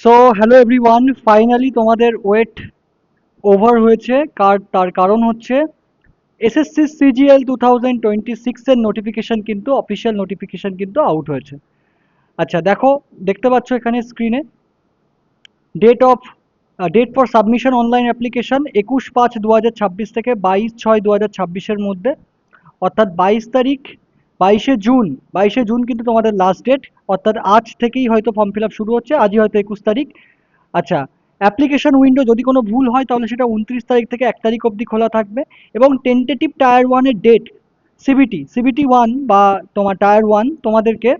So hello everyone, finally তোমাদের wait over হয়েছে। তার কারণ হচ্ছে এসএসসি সিজিএল 2026 এর নোটিফিকেশন, কিন্তু অফিসিয়াল নোটিফিকেশন কিন্তু আউট হয়েছে। আচ্ছা দেখো, দেখতে পাচ্ছ এখানে স্ক্রিনে date of date for submission online application 21/5/2026 থেকে 22/6/2026 মধ্যে, অর্থাৎ 22 তারিখ, 22শে জুন। 22শে জুন কিন্তু তোমাদের লাস্ট ডেট, অর্থাৎ আজ থেকেই হয়তো ফর্ম ফিল আপ শুরু হচ্ছে, আজই হয়তো 21 তারিখ। আচ্ছা, অ্যাপ্লিকেশন উইন্ডো যদি কোনো ভুল হয় তাহলে সেটা 29 তারিখ থেকে 1 তারিখ অবধি খোলা থাকবে। এবং টেন্টেটিভ টায়ার ওয়ানের ডেট, সিবিটি 1 বা তোমার টায়ার ওয়ান তোমাদেরকে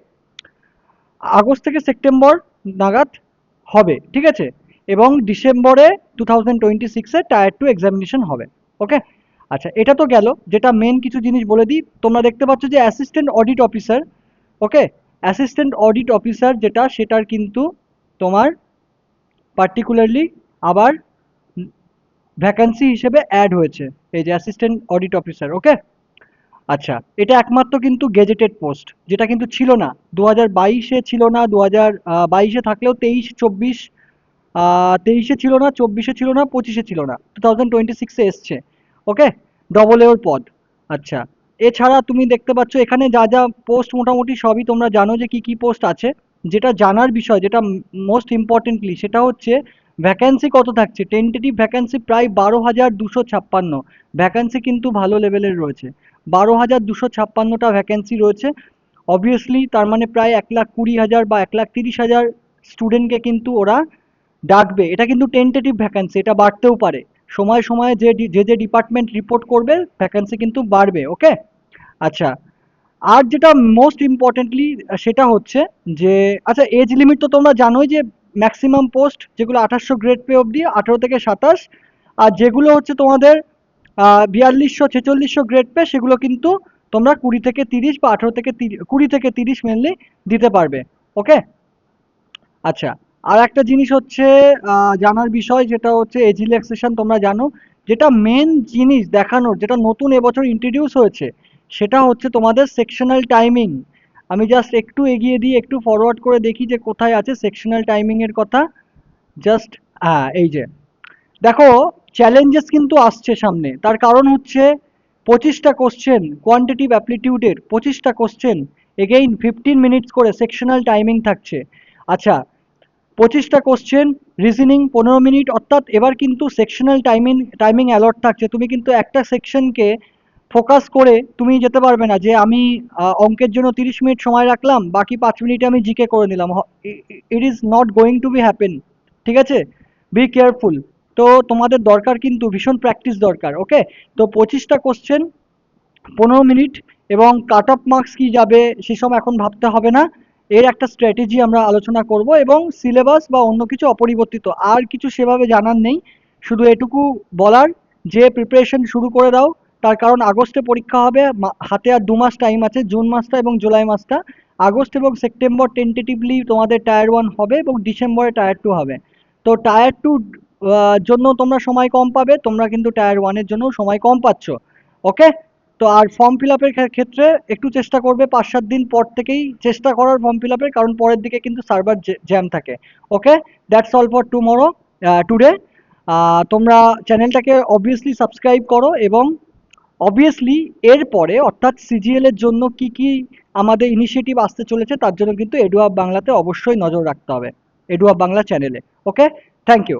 আগস্ট থেকে সেপ্টেম্বর নাগাদ হবে, ঠিক আছে। এবং ডিসেম্বরে 2026-এ টায়ার 2 এক্সামিনেশন হবে। ওকে, আচ্ছা এটা তো গেল। যেটা মেন কিছু জিনিস বলে দিই, তোমরা দেখতে পাচ্ছ যে অ্যাসিস্ট্যান্ট অডিট অফিসার, ওকে, অ্যাসিস্ট্যান্ট অডিট অফিসার যেটা, সেটার কিন্তু তোমার পার্টিকুলারলি আবার ভ্যাকান্সি হিসেবে অ্যাড হয়েছে, এই যে অ্যাসিস্ট্যান্ট অডিট অফিসার। ওকে, আচ্ছা এটা একমাত্র কিন্তু গেজেটেড পোস্ট, যেটা কিন্তু ছিল না 2022-এ, ছিল না 2022-এ, থাকলেও 23-24, 23-এ ছিল না, 24-এ ছিল না, 25-এ ছিল না, 2026-এ এসছে। ওকে, ডবল এর পদ। আচ্ছা, এছাড়া তুমি দেখতে পাচ্ছ এখানে যা যা পোস্ট, মোটামুটি সবই তোমরা জানো যে কি কি পোস্ট আছে। যেটা জানার বিষয়, যেটা মোস্ট ইম্পর্টেন্টলি, সেটা হচ্ছে ভ্যাকান্সি কত থাকছে। টেন্টেটিভ ভ্যাকান্সি প্রায় 12,256। ভ্যাকান্সি কিন্তু ভালো লেভেলের রয়েছে, 12,256টা ভ্যাকান্সি রয়েছে। অবভিয়াসলি তার মানে প্রায় 1,20,000 বা 1,30,000 স্টুডেন্টকে কিন্তু ওরা ডাকবে। এটা কিন্তু টেন্টেটিভ ভ্যাকান্সি, এটা বাড়তেও পারে। সময় সময়ে যে ডিপার্টমেন্ট রিপোর্ট করবে, ভ্যাকান্সি কিন্তু বাড়বে। ওকে, আচ্ছা, আর যেটা মোস্ট ইম্পর্টেন্টলি সেটা হচ্ছে যে, আচ্ছা এজ লিমিট তো তোমরা জানোই যে ম্যাক্সিমাম পোস্ট যেগুলো 2800 গ্রেড পে অবধি, 18 থেকে 27। আর যেগুলো হচ্ছে তোমাদের 4200 4600 গ্রেড পে, সেগুলো কিন্তু তোমরা 20 থেকে 30 বা 20 থেকে 30 মেনলি দিতে পারবে। ওকে, আচ্ছা, আর একটা জিনিস হচ্ছে জানার বিষয়, যেটা হচ্ছে এজ রিল্যাক্সেশন, তোমরা জানো। যেটা মেন জিনিস দেখানোর, যেটা নতুন এবছর ইন্ট্রোডিউস হয়েছে, সেটা হচ্ছে তোমাদের সেকশনাল টাইমিং। আমি জাস্ট একটু এগিয়ে দিয়ে একটু ফরওয়ার্ড করে দেখি যে কোথায় আছে সেকশনাল টাইমিং এর কথা। জাস্ট, হ্যাঁ এই যে দেখো, চ্যালেঞ্জেস কিন্তু আসছে সামনে। তার কারণ হচ্ছে 25টা কোশ্চেন কোয়ান্টিটিভ অ্যাপটিটিউডের, 25টা কোশ্চেন, এগেইন 15 মিনিটস করে সেকশনাল টাইমিং থাকছে। আচ্ছা, 25টা কোশ্চেন, রিজনিং 15 মিনিট, অর্থাৎ এবার কিন্তু সেকশনাল টাইমিং অ্যালট থাকছে। তুমি কিন্তু একটা সেকশনকে ফোকাস করে তুমি যেতে পারবে না যে আমি অঙ্কের জন্য 30 মিনিট সময় রাখলাম, বাকি 5 মিনিটে আমি জিকে করে নিলাম। It is not going to B happen, ঠিক আছে। Be careful. তো তোমাদের দরকার কিন্তু ভীষণ প্র্যাকটিস দরকার। ওকে, তো 25টা কোশ্চেন, 15 মিনিট, এবং কাট অফ মার্কস কি যাবে সেসব এখন ভাবতে হবে না। এর একটা স্ট্র্যাটেজি আমরা আলোচনা করব, এবং সিলেবাস বা অন্য কিছু অপরিবর্তিত, আর কিছু সেভাবে জানার নেই। শুধু এটুকু বলার যে প্রিপারেশন শুরু করে দাও। তার কারণ আগস্টে পরীক্ষা হবে, হাতে আর 2 মাস টাইম আছে, জুন মাসটা এবং জুলাই মাসটা। আগস্ট এবং সেপ্টেম্বর টেন্টেটিভলি তোমাদের টায়ার 1 হবে, এবং ডিসেম্বরে টায়ার 2 হবে। তো টায়ার 2 জন্য তোমরা সময় কম পাবে, তোমরা কিন্তু টায়ার 1-এর জন্য সময় কম পাচ্ছ। ওকে, তো আর ফর্ম ফিল আপের ক্ষেত্রে একটু চেষ্টা করবে 5-7 দিন পর থেকেই চেষ্টা করার ফর্ম ফিল আপের, কারণ পরের দিকে কিন্তু সার্ভার জ্যাম থাকে। ওকে, দ্যাটস অল ফর টুডে। তোমরা চ্যানেলটাকে অবভিয়াসলি সাবস্ক্রাইব করো, এবং অবভিয়াসলি এরপরে অর্থাৎ সিজিএল এর জন্য কি কি আমাদের ইনিশিয়েটিভ আসতে চলেছে, তার জন্য কিন্তু এডুয়াব বাংলাতে অবশ্যই নজর রাখতে হবে, এডুয়াব বাংলা চ্যানেলে। ওকে, থ্যাংক ইউ।